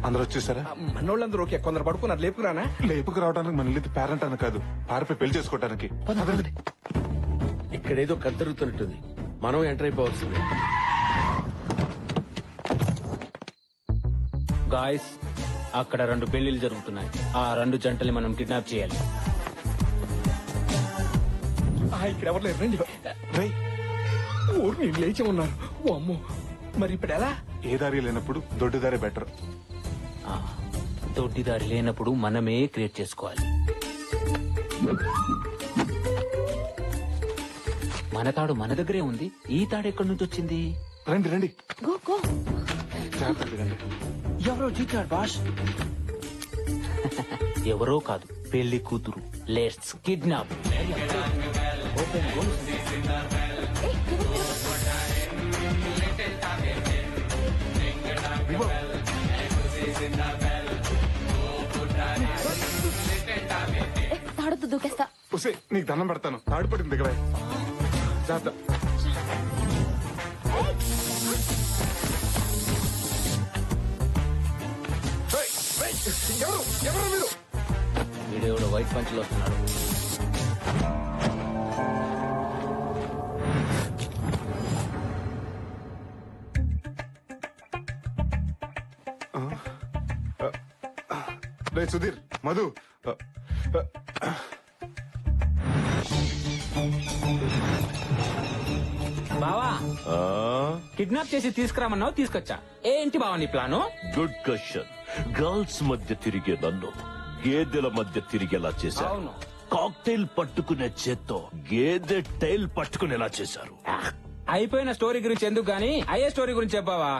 అందరూ వచ్చేసారా? మనోళ్ళందరూ ఓకే, కొందరు పడుకున్నారు. లేపుకురానా? లేపుకు రావడానికి మన ఇల్లు పేరెంట్ అని కాదు, పారిపోయి పెళ్లి చేసుకోవడానికి. ఇక్కడేదో కద్దరుగుతున్నట్టుంది, మనం ఎంటర్ అయిపోవాల్సిందే. గాయస్, అక్కడ 2 పెళ్లిళ్ళు జరుగుతున్నాయి. ఆ 2 జంటల్ని మనం కిడ్నాప్ చేయాలి. ఇక్కడ ఎవరు లేరు, రండి. ఊరు నేను లేచి ఉన్నారు. ఓ అమ్మో, మరి ఇప్పుడు ఎలా? ఏ దారి లేనప్పుడు దొడ్డిదారే బెటర్. దొడ్డిదారి లేనప్పుడు మనమే క్రియేట్ చేసుకోవాలి. మన తాడు మన దగ్గరే ఉంది. ఈ తాడు ఎక్కడి నుంచి వచ్చింది? రండి రండి. ఎవరో జీతాడు బాష్. ఎవరో కాదు, పెళ్లి కూతురు. Let's kidnap. తాడుతూ దూకేస్తా. నీకు దండం పెడతాను, తాడు పడింది దగ్గర. ఎవరు మీరు? వీడియోలో వైట్ పంచులు వస్తున్నాడు. సుధీర్, మధు, బావా కిడ్నాప్ చేసి తీసుకురామన్నావు, తీసుకొచ్చా. ఏంటి బావా నీ ప్లాను? Good question. గర్ల్స్ మధ్య తిరిగే నన్ను గేదెల మధ్య తిరిగేలా చేశారు. కాక్టైల్ పట్టుకునే చేత్తో గేదె టైల్ పట్టుకునేలా చేశారు. అయిపోయిన స్టోరీ గురించి ఎందుకు గానీ అయ్యే స్టోరీ గురించి చెప్పావా?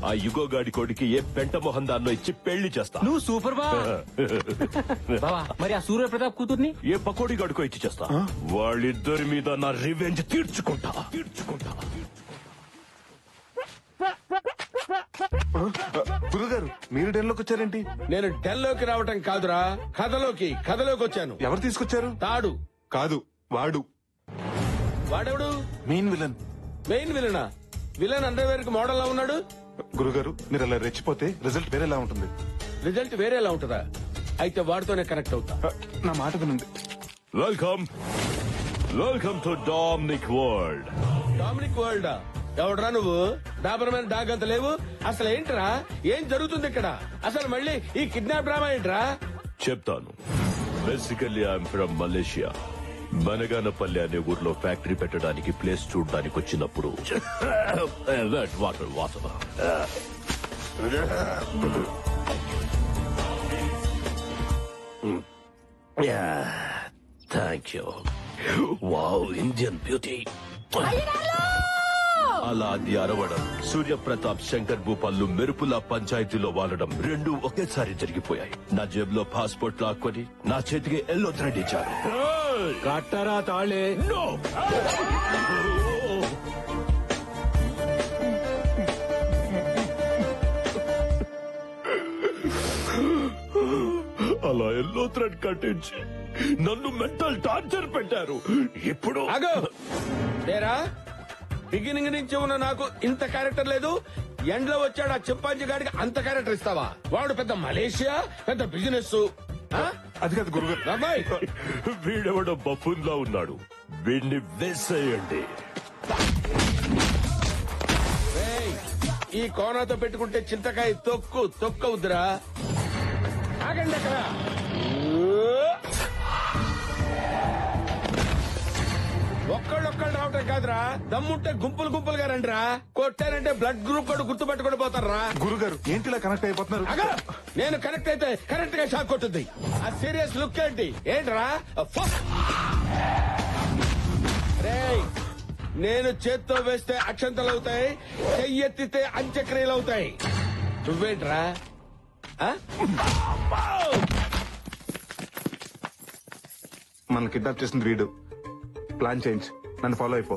ఆ యుగోగాడి కొడుకి ఏ పెంట మొహం దాన్నో ఇచ్చి పెళ్లి చేస్తా. నువ్వు సూపర్ బావా. మరి ఆ సూర్య ప్రతాప్ కూతుర్ని ఏ పకోడీ గడుకో ఇచ్చి చేస్తా. వాళ్ళిద్దరి మీద నా రివెంజ్ తీర్చుకుంటా. గురుగారు, మీరు డెన్లోకి వచ్చారేంటి? నేను డెన్లోకి రావటం కాదురా, కథలోకి వచ్చాను. ఎవరు తీసుకొచ్చారు? తాడు కాదు, వాడు. వాడెవడు? Main villain. మెయిన్ విలనా? విలన్ అండర్వేర్ కి మోడల్ లా ఉన్నాడు. గురుగారు, మీరు అలా రెచ్చిపోతే రిజల్ట్ వేరేలా ఉంటుంది. రిజల్ట్ వేరేలా ఉంటుందా? అయితే వాడితోనే కనెక్ట్ అవుతా. నా మాట వినండి. Welcome to Dominic world. Dominic world? ఎవడరా నువ్వు? డాబరమైన డాగ్ అంత లేవు. అసలు ఏంట్రా, ఏం జరుగుతుంది ఇక్కడ? అసలు మళ్ళీ ఈ కిడ్నాప్ డ్రామా ఏంట్రా? చెప్తాను. Basically I'm from Malaysia. Banaganapalli అనే ఊర్లో ఫ్యాక్టరీ పెట్టడానికి ప్లేస్ చూడడానికి వచ్చినప్పుడు water thank you. Wow, Indian beauty. అలా అది అరవడం, సూర్యప్రతాప్ శంకర్ భూపాల్లు మెరుపుల పంచాయతీలో వాలడం రెండూ ఒకేసారి జరిగిపోయాయి. నా జేబులో పాస్పోర్ట్ లాక్కొని నా చేతికి ఎల్లో థ్రెడ్ ఇచ్చారు. కట్టరా తాళే. No! అలా ఎల్లో థ్రెడ్ కట్టించి నన్ను మెంటల్ టార్చర్ పెట్టారు. ఇప్పుడు బిగినింగ్ నుంచి ఉన్న నాకు ఇంత క్యారెక్టర్ లేదు. ఎండ్లో వచ్చాడు ఆ చింపాంజీ గాడికి అంత క్యారెక్టర్ ఇస్తావా? వాడు పెద్ద మలేషియా, పెద్ద బిజినెస్. అది కాదు గురుగారు, వీడెవడో బఫూన్ లా ఉన్నాడు. వీడిని వేసేయండి. ఈ కోనాతో పెట్టుకుంటే చింతకాయ తొక్కవుద్దురా. ఆగండి అక్కడ. ఒక్కళ్ళొక్కళ్ళు రావటం కాదురా, దమ్ముంటే గుంపులుగా రండిరా. కొట్టారంటే బ్లడ్ గ్రూప్ కూడా గుర్తుపెట్టుకుని పోతారా. గురుగారు, ఏంటిలా కనెక్ట్ అయిపోతున్నారు? నేను కనెక్ట్ అయితే కరెక్ట్ గా షాక్ కొట్టుద్ది. ఆ సీరియస్ లుక్ ఏంట్రా? నేను చేత్తో వేస్తే అక్షంతలు అవుతాయి, చెయ్యెత్తితే అంత్యక్రియలు అవుతాయి. నువ్వేంట్రా? మన కిడ్నాప్ చేసింది వీడు. ప్లాన్ చేంజ్, నన్ను ఫాలో అయిపో.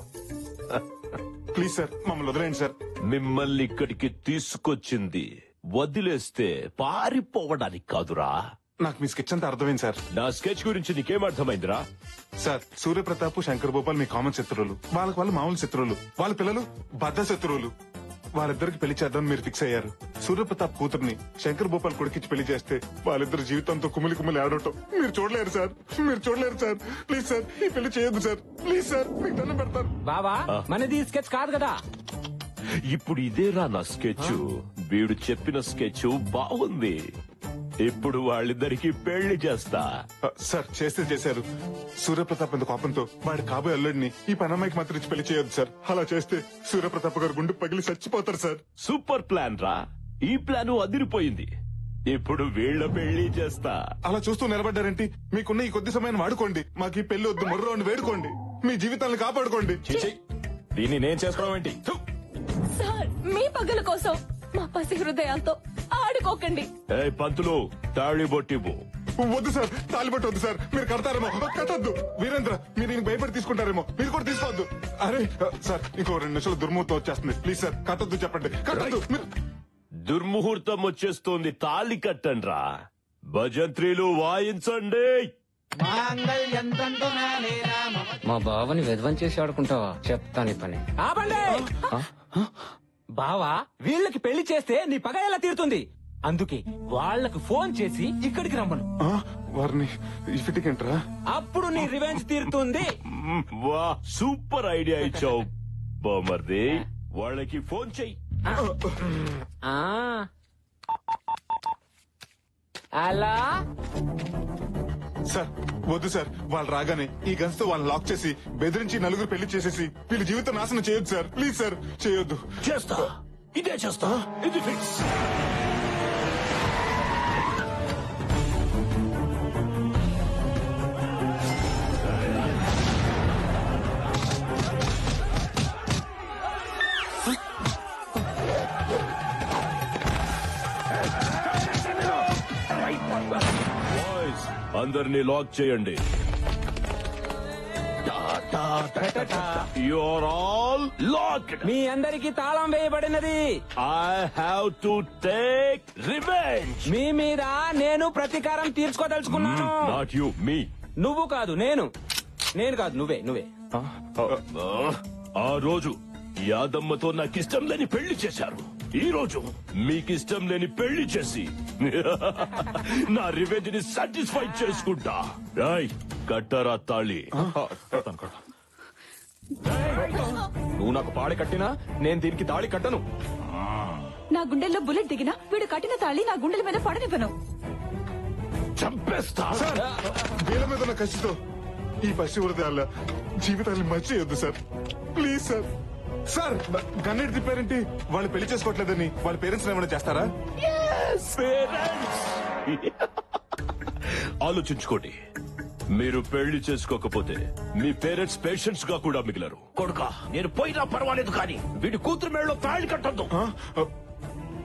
ప్లీజ్ సార్, మమ్మల్ని వదిలేండి సార్. మిమ్మల్ని ఇక్కడికి తీసుకొచ్చింది వదిలేస్తే పారిపోవడానికి కాదురా. నాకు మీ స్కెచ్ అంతా అర్థమైంది సార్. నా స్కెచ్ గురించి నీకేం అర్థమైందిరా? సార్, సూర్యప్రతాప్, శంకర్ భూపాల్ మీ కామన్ శత్రువులు. వాళ్ళకి వాళ్ళు మామూలు శత్రువులు. వాళ్ళ పిల్లలు బద్ద శత్రువులు. వాళ్ళిద్దరికి పెళ్లి చేద్దాం మీరు ఫిక్స్ అయ్యారు. సూర్యప్రతాప్ కూతుర్ని శంకర్ భూపాల్ కొడుకిచ్చి పెళ్లి చేస్తే వాళ్ళిద్దరు జీవితంతో కుమిలి కుమిలి ఆడటం మీరు చూడలేరు సార్, మీరు చూడలేరు సార్. ప్లీజ్ సార్ ఈ పెళ్లి చేయొద్దు సార్, ప్లీజ్ సార్ మీకు దండం పెడతారు. బావా మనది స్కెచ్ కాదు కదా. ఇప్పుడు ఇదేరా నా స్కెచ్. వీడు చెప్పిన స్కెచ్ బాగుంది. ఇప్పుడు వాళ్ళిద్దరికి పెళ్లి చేస్తా. సార్ చేస్తే చేశారు. సూర్యప్రతాప్ ఎంత కోపంతో వాడి కాబోయే అల్లుడిని ఈ పనమ్మాయికి మాత్రం ఇచ్చి పెళ్లి చేయొద్దు సార్. అలా చేస్తే సూర్యప్రతాప్ గారు గుండె పగిలి చచ్చిపోతారు సార్. సూపర్ ప్లాన్ రా. ఈ ప్లాన్ అదిరిపోయింది. ఇప్పుడు వీళ్ళ పెళ్లి చేస్తా. అలా చూస్తూ నిలబడ్డారేంటి? మీకున్న ఈ కొద్ది సమయాన్ని వాడుకోండి. మాకు ఈ పెళ్లి వద్దు, మరో రౌండ్ వేడుకోండి. మీ జీవితాలను కాపాడుకోండి. దీన్ని నేను చేసుకోవడం ఏంటి? సార్ మీ పగల కోసం మా పసి హృదయాలతో ఆడుకోకండి. ఏ పంతులు తాళి బొట్టివ్వు. వద్దు సార్, తాలిబట్టు వద్దు సార్. మీరు కడతారేమో. కట్టద్దు వీరేంద్ర, మీరు దీనికి భయపడి తీసుకుంటారేమో. మీరు కూడా తీసుకోవద్దు. అరే సార్ ఇంకో 2 నిమిషాలు దుర్ముహూర్తం వచ్చేస్తుంది. ప్లీజ్ సార్ కట్టద్దు, చెప్పండి కట్టద్దు. మీరు దుర్ముహూర్తం వచ్చేస్తోంది. తాళి కట్టండ్రా. భజంత్రీలు వాయించండి. మా బావని విధ్వం చేసి ఆడుకుంటావా? చెప్తాను ఈ పని. ఆపండి. బావా వీళ్ళకి పెళ్లి చేస్తే నీ పగ ఎలా తీరుతుంది? అందుకే వాళ్ళకి ఫోన్ చేసి ఇక్కడికి రమ్మను. వారిని ఇఫిటికంటరా? అప్పుడు నీ రివెంజ్ తీరుతుంది. వా సూపర్ ఐడియా ఇచ్చావు బామర్ది. వాళ్ళకి ఫోన్ చెయ్యి. అలా సార్ వద్దు సార్. వాళ్ళు రాగానే ఈ గన్స్ తో వాళ్ళని లాక్ చేసి బెదిరించి నలుగురు పెళ్లి చేసేసి వీళ్ళ జీవితం నాశనం చేయొద్దు సార్. ప్లీజ్ సార్ చేయొద్దు. చేస్తా, ఇదే చేస్తా. ఇది ఫిక్స్. అందరినీ లాక్ చేయండి. You're all locked. మీ అందరికి తాళం వేయబడినది. I have to take revenge. మీ మీద నేను ప్రతీకారం తీర్చుకోదలుచుకున్నాను. నాట్ యు, మీ. నువ్వు కాదు నేను. నేను కాదు నువ్వే. ఆ రోజు యాదమ్మతో నాకిష్టం లేని పెళ్లి చేశారు. ఈ రోజు మీకిష్టం లేని పెళ్లి చేసి నా రివెంజ్ ని సాటిస్ఫై చేసుకుంటా. రాయ్ కట్టరా తాళి. నువ్వు నాకు పాడి కట్టినా నేను దీనికి తాళి కట్టను. నా గుండెల్లో బుల్లెట్ దిగినా వీడు కట్టిన తాళి నా గుండెల మీద పడనివ్వను. చంపేస్తా. వీళ్ళ మీద ఉన్న కసితో ఈ పసి హృదయాల జీవితాన్ని మర్చియొద్దు సార్. Please sir. సార్ గన్నెట్ తిప్పారేంటి? వాళ్ళు పెళ్లి చేసుకోవట్లేదని వాళ్ళ పేరెంట్స్ ఏమైనా చేస్తారా? ఆలోచించుకోండి. మీరు పెళ్లి చేసుకోకపోతే మీ పేరెంట్స్ పేషెంట్స్ గా కూడా మిగిలరు. కొడుకా నేను పోయినా పర్వాలేదు, కానీ వీడి కూతురు మేడలో తాళి కట్టొద్దు.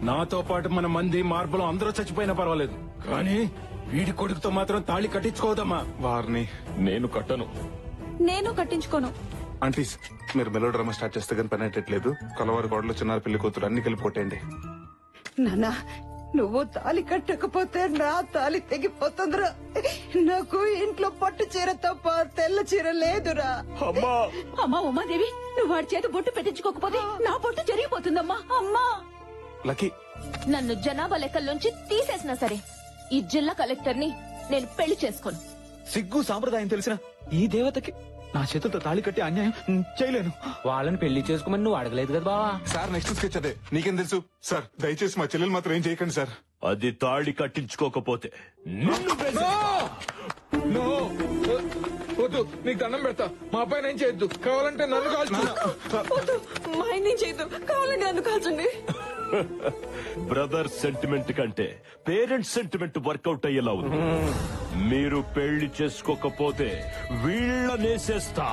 నాతో పాటు మన మంది మార్పులు అందరూ చచ్చిపోయినా పర్వాలేదు, కానీ వీడి కొడుకుతో మాత్రం తాళి కట్టించుకోదమ్మా. వారిని నేను కట్టను. నేను కట్టించుకోను. ఆంటీస్ మీరు మెలో డ్రామా స్టార్ట్ చేస్తే కానీ పని అయ్యట్లేదు. కలవారి గోడలు చిన్నారు పెళ్లి కూతురు అన్ని కలిపి కొట్టేయండి. నాన్నా నువ్వు తాళి కట్టకపోతే నా తాళి తెగిపోతుందిరా. నాకు ఇంట్లో పట్టు చీర తప్ప తెల్ల చీర లేదురా. అమ్మా ఉమాదేవి, నువ్వు వాడి చేత బొట్టు పెట్టించుకోకపోతే నా బొట్టు జరిగిపోతుందమ్మా. అమ్మా లక్కీ నన్ను జనాభా లెక్కల్లోంచి తీసేసినా సరే ఈ జిల్లా కలెక్టర్ ని నేను పెళ్లి చేసుకోను. సిగ్గు సాంప్రదాయం తెలిసిన ఈ దేవతకి నా చేతులతో తాళి కట్టి అన్యాయం చేయలేను. వాళ్ళని పెళ్లి చేసుకోమని నువ్వు అడగలేదు కదా బావా. సార్ నెక్స్ట్ స్కెచ్ అదే. నీకేం తెలుసు సార్? దయచేసి మా చెల్లెలు మాత్రం ఏం చేయకండి సార్. అది తాళి కట్టించుకోకపోతే నిన్ను నో, వద్దు, నీకు దండం పెడతా. మా అబ్బాయి నేను చేయొద్దు. కావాలంటే నన్ను కాల్చు. మా ఆయన చేయొద్దు, కావాలంటే నన్ను కాల్చండి. బ్రదర్ సెంటిమెంట్ కంటే పేరెంట్స్ సెంటిమెంట్ వర్కౌట్ అయ్యేలా ఉంది. మీరు పెళ్లి చేసుకోకపోతే వీళ్ళనేసేస్తా.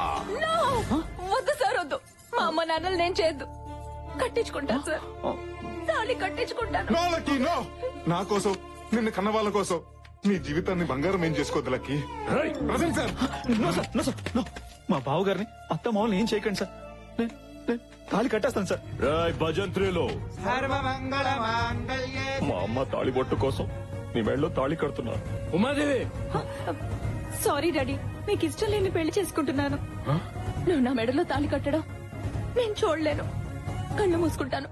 వద్దు సార్ వద్దు. మా అమ్మ నాన్నలు నేను చేయొద్దు. కట్టించుకుంటాను సార్, తాళి కట్టించుకుంటాను. No lucky no. నా కోసం నిన్ను కన్న వాళ్ళ కోసం నీ జీవితాన్ని బంగారం ఏం చేసుకోవద్దు lucky. Present sir. No sir, no sir, no. మా బావగారిని అత్త మామూలు ఏం చేయకండి సార్. తాళి కట్టేస్తాను సార్. రాయ్ భజంత్రిలో మా అమ్మ తాళి బొట్టు కోసం నీ మెడలో తాళి కడుతున్నా. ఉమాదేవి సారీ డాడీ, మీకు ఇష్టం లేని పెళ్లి చేసుకుంటున్నాను. నువ్వు నా మెడలో తాళి కట్టడం నేను చూడలేను. కళ్ళు మూసుకుంటాను.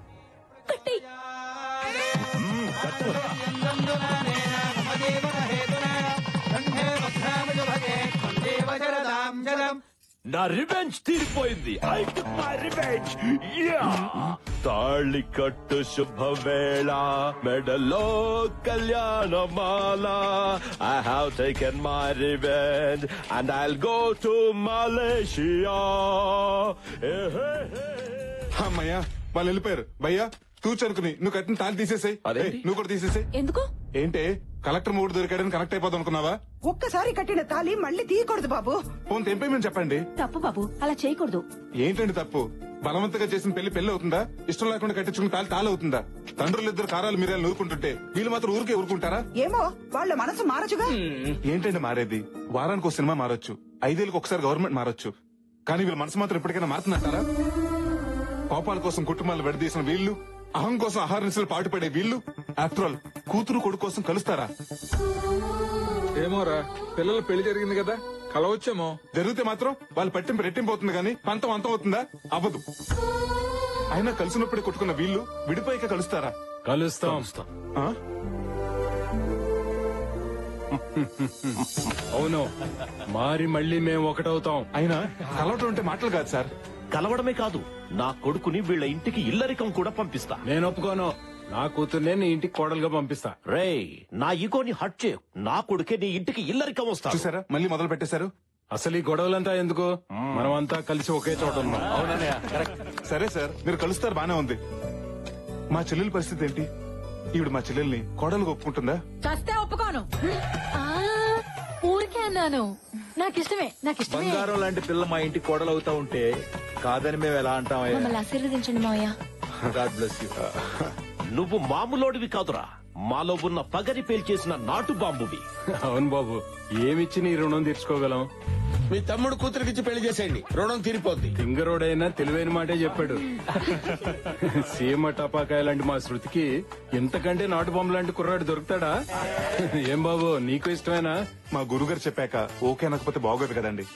నా రివెంజ్ తీరిపోయింది. I took my revenge. తాళి కట్టు శుభవేళ, మెడలో కళ్యాణమాల. I have taken my revenge and I'll go to Malaysia. అమ్మయ్యా వాళ్ళు వెళ్ళిపోయారు. భయ్యా తూచనుకుని నువ్వు కట్టిన తాళి తీసేసాయి. నువ్వు కూడా తీసేసాయి. ఎందుకు? ఏంటే కలెక్టర్ మూడు దొరికాడని కనెక్ట్ అయిపోదాం అనుకున్నావా? ఒక్కసారి కట్టిన తాళి మళ్ళీ తీయకూడదు బాబు. ఫోన్ తెంపేమని చెప్పండి. తప్పు బాబు, అలా చేయకూడదు. ఏంటండి తప్పు? బలవంతంగా చేసిన పెళ్లి అవుతుందా? ఇష్టం లేకుండా కట్టించుకున్న తాళి తాళవుతుందా? తండ్రులిద్దరు కారాలు మీరేళ్ళు నూరుకుంటుంటే వీళ్ళు మాత్రం ఊరికే ఊరుకుంటారా? ఏమో వాళ్ళ మనసు మారచుగా. ఏంటండి మారేది? వారానికి ఒక సినిమా మారొచ్చు, 5 ఏళ్ళకి ఒకసారి గవర్నమెంట్ మారొచ్చు, కానీ వీళ్ళ మనసు మాత్రం ఎప్పటికైనా మారుతున్నట్టారా? కోపాల కోసం కుటుంబాలు విడదీసిన వీళ్ళు, అహం కోసం ఆహార నిశలు పాటుపడే వీళ్ళు, ఆఫ్టర్ ఆల్ కూతురు కొడుకు కోసం కలుస్తారా? ఏమోరా, పిల్లల పెళ్లి జరిగింది కదా, కలవచ్చేమో. జరిగితే మాత్రం వాళ్ళు పట్టింపు రెట్టింపు అవుతుంది కానీ పంతం అంతం అవుతుందా? అవ్వదు. అయినా కలిసినప్పుడే కొట్టుకున్న వీళ్ళు విడిపోయాక కలుస్తారా? కలుస్తాం. ఆ? అవును, మారి మళ్ళీ మేము ఒకటవుతాం. అయినా కలవటం అంటే మాటలు కాదు సార్. కలవడమే కాదు, నా కొడుకుని వీళ్ళ ఇంటికి ఇల్లరికం కూడా పంపిస్తా. నేను ఒప్పుకోను. నా కూతుర్నే నీ ఇంటికి కోడలుగా పంపిస్తా. రేయ్, నా ఈగోని హట్ చేయు. నా కొడుకే నీ ఇంటికి ఇల్లరికం వస్తా. చూసారా మళ్ళీ మొదలు పెట్టేశారు. అసలు ఈ గొడవలంతా ఎందుకు? మనం అంతా కలిసి ఒకే చోట ఉన్నాం. సరే సార్, మీరు కలుస్తారు బానే ఉంది. మా చెల్లెల పరిస్థితి ఏంటి? ఈవిడ మా చెల్లెల్ని కోడలుగా ఒప్పుకుంటుందా? చస్తే ఒప్పుకోను. ఊరికే అన్నాను. నాకిష్టమే. బంగారం లాంటి పిల్ల మా ఇంటికి కోడలవుతా ఉంటే కాదని మేము ఎలా అంటామయ్యా? మమ్మల్ని ఆశీర్వదించండి మావయ్య. God bless you. నువ్వు మామూలోడివి కాదురా, మాలో ఉన్న పగని పేల్చేసిన నాటు బాంబువి. అవును బాబు, ఏమిచ్చి నీ రుణం తీర్చుకోగలం? మీ తమ్ముడు కూతురికిచ్చి పెళ్లి చేసేయండి, రుణం తీరిపోద్ది. సింగరోడైనా తెలివైన మాటే చెప్పాడు. సీమ టపాకాయ లాంటి మా శృతికి ఇంతకంటే నాటు బొమ్మ లాంటి కుర్రాడు దొరుకుతాడా? ఏం బాబు, నీకు ఇష్టమేనా? మా గురుగారు చెప్పాక ఓకే అనకపోతే బాగోదు కదండి.